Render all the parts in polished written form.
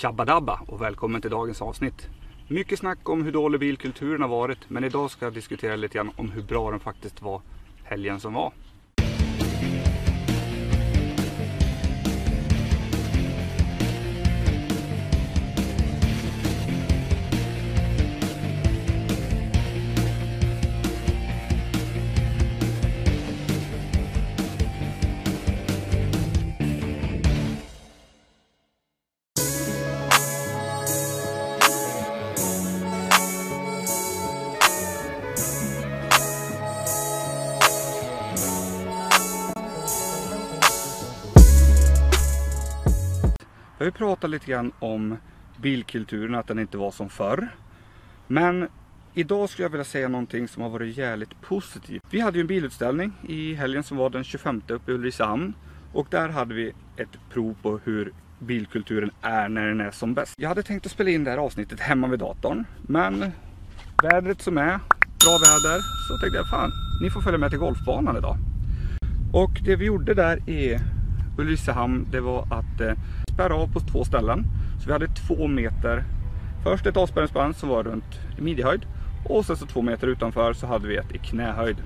Tjabbadabba och välkommen till dagens avsnitt. Mycket snack om hur dålig bilkulturen har varit, men idag ska jag diskutera lite grann om hur bra den faktiskt var helgen som var. Jag vill prata lite grann om bilkulturen, att den inte var som förr. Men idag skulle jag vilja säga någonting som har varit jävligt positivt. Vi hade ju en bilutställning i helgen som var den 25 uppe i Ulricehamn. Och där hade vi ett prov på hur bilkulturen är när den är som bäst. Jag hade tänkt att spela in det här avsnittet hemma vid datorn. Men vädret som är, bra väder, så tänkte jag fan, ni får följa med till golfbanan idag. Och det vi gjorde där i Ulricehamn, det var att spärra av på 2 ställen. Så vi hade 2 meter, först ett avspärrningsband som var runt i midjehöjd, och sen så 2 meter utanför så hade vi ett i knähöjd.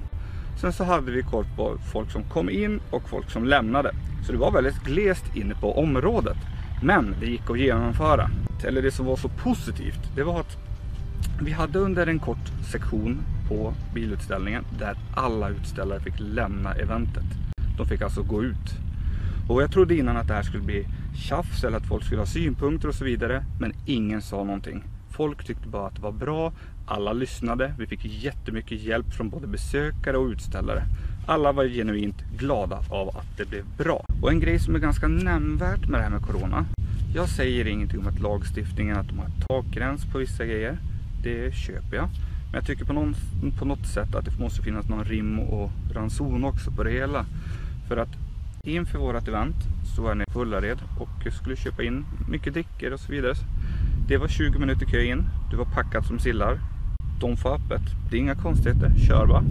Sen så hade vi koll på folk som kom in och folk som lämnade. Så det var väldigt glest inne på området. Men det gick att genomföra. Eller det som var så positivt, det var att vi hade under en kort sektion på bilutställningen där alla utställare fick lämna eventet. De fick alltså gå ut. Och jag trodde innan att det här skulle bli tjafs eller att folk skulle ha synpunkter och så vidare. Men ingen sa någonting. Folk tyckte bara att det var bra. Alla lyssnade. Vi fick jättemycket hjälp från både besökare och utställare. Alla var genuint glada av att det blev bra. Och en grej som är ganska nämnvärt med det här med corona. Jag säger ingenting om att lagstiftningen, att de har takgräns på vissa grejer. Det köper jag. Men jag tycker på något sätt att det måste finnas någon rim och ranson också på det hela. För att inför vårat event så var jag nere på Ullared och skulle köpa in mycket drickor och så vidare. Det var 20 minuter kö in. Du var packad som sillar. De får öppet. Det är inga konstigheter. Kör bara.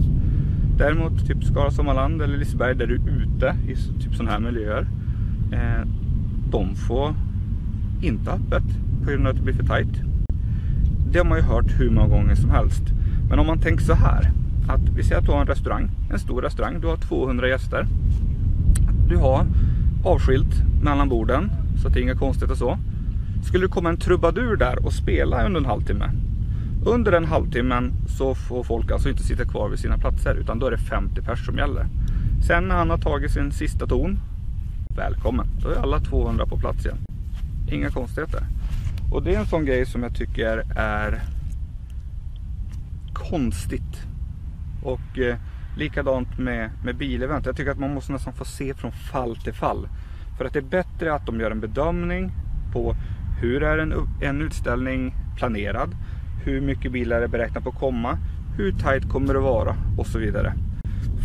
Däremot typ Skara Sommarland eller Liseberg där du är ute i typ sådana här miljöer. De får inte öppet på grund av att det blir för tajt. Det har man ju hört hur många gånger som helst. Men om man tänker så här. Att vi säger att du har en restaurang. En stor restaurang. Du har 200 gäster. Du har avskilt mellan borden, så att det är inga konstigheter så. Skulle det komma en trubadur där och spela under en halvtimme. Under den halvtimmen så får folk alltså inte sitta kvar vid sina platser, utan då är det 50 personer som gäller. Sen när han har tagit sin sista ton, välkommen. Då är alla 200 på plats igen. Inga konstigheter. Och det är en sån grej som jag tycker är konstigt. Och likadant med bilevent. Jag tycker att man måste nästan få se från fall till fall. För att det är bättre att de gör en bedömning på hur är en utställning planerad. Hur mycket bilar är beräknat på att komma. Hur tajt kommer det vara och så vidare.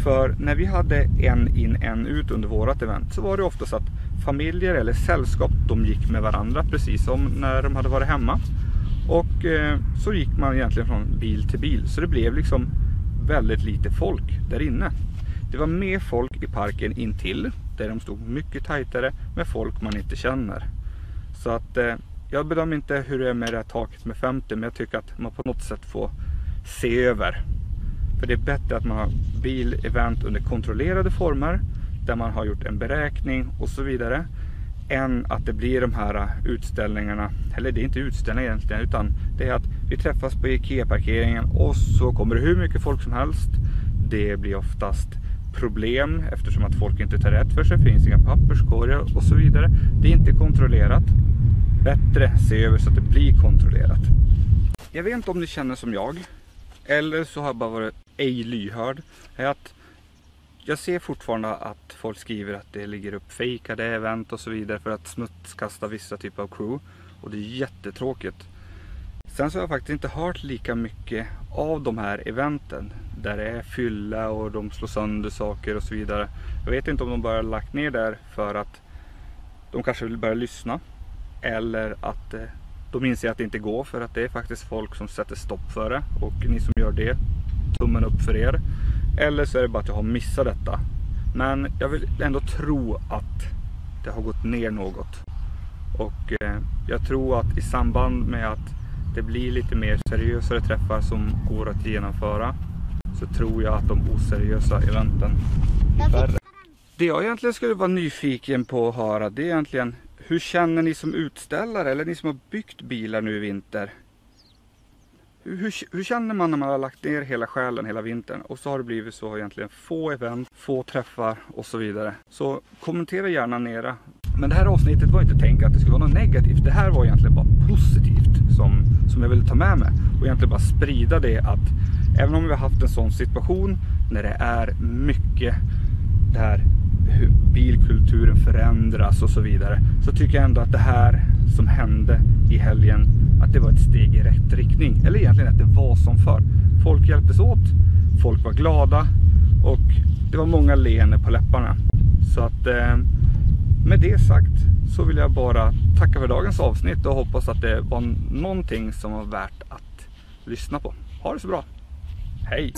För när vi hade en in en ut under vårat event så var det oftast att familjer eller sällskap, de gick med varandra precis som när de hade varit hemma. Och så gick man egentligen från bil till bil. Så det blev liksom väldigt lite folk där inne. Det var mer folk i parken intill, där de stod mycket tajtare med folk man inte känner. Så att jag bedömer inte hur det är med det här taket med 50, men jag tycker att man på något sätt får se över. För det är bättre att man har bilevent under kontrollerade former, där man har gjort en beräkning och så vidare, än att det blir de här utställningarna. Eller det är inte utställningar egentligen, utan det är att vi träffas på IKEA-parkeringen och så kommer det hur mycket folk som helst. Det blir oftast problem eftersom att folk inte tar rätt för sig, finns inga papperskorgar och så vidare. Det är inte kontrollerat. Bättre se över så att det blir kontrollerat. Jag vet inte om ni känner som jag, eller så har jag bara varit ej lyhörd. Är att jag ser fortfarande att folk skriver att det ligger upp fejkade event och så vidare för att smutskasta vissa typer av crew. Och det är jättetråkigt. Sen så har jag faktiskt inte hört lika mycket av de här eventen. Där det är fylla och de slår sönder saker och så vidare. Jag vet inte om de bara har lagt ner där för att de kanske vill börja lyssna. Eller att de inser att det inte går för att det är faktiskt folk som sätter stopp för det. Och ni som gör det, tummen upp för er. Eller så är det bara att jag har missat detta. Men jag vill ändå tro att det har gått ner något. Och jag tror att i samband med att det blir lite mer seriösare träffar som går att genomföra, så tror jag att de oseriösa eventen blir färre. Det jag egentligen skulle vara nyfiken på att höra, det är egentligen: hur känner ni som utställare eller ni som har byggt bilar nu i vinter? Hur känner man när man har lagt ner hela själen hela vintern och så har det blivit så egentligen få event, få träffar och så vidare? Så kommentera gärna nere. Men det här avsnittet var inte tänkt att det skulle vara något negativt. Det här var egentligen bara positivt som jag ville ta med mig. Och egentligen bara sprida det att även om vi har haft en sån situation när det är mycket det här hur bilkulturen förändras och så vidare, så tycker jag ändå att det här som hände i helgen, att det var ett steg i rätt riktning. Eller egentligen att det var som förr. Folk hjälptes åt, folk var glada och det var många leenden på läpparna. Så att med det sagt så vill jag bara tacka för dagens avsnitt och hoppas att det var någonting som var värt att lyssna på. Ha det så bra. Hej!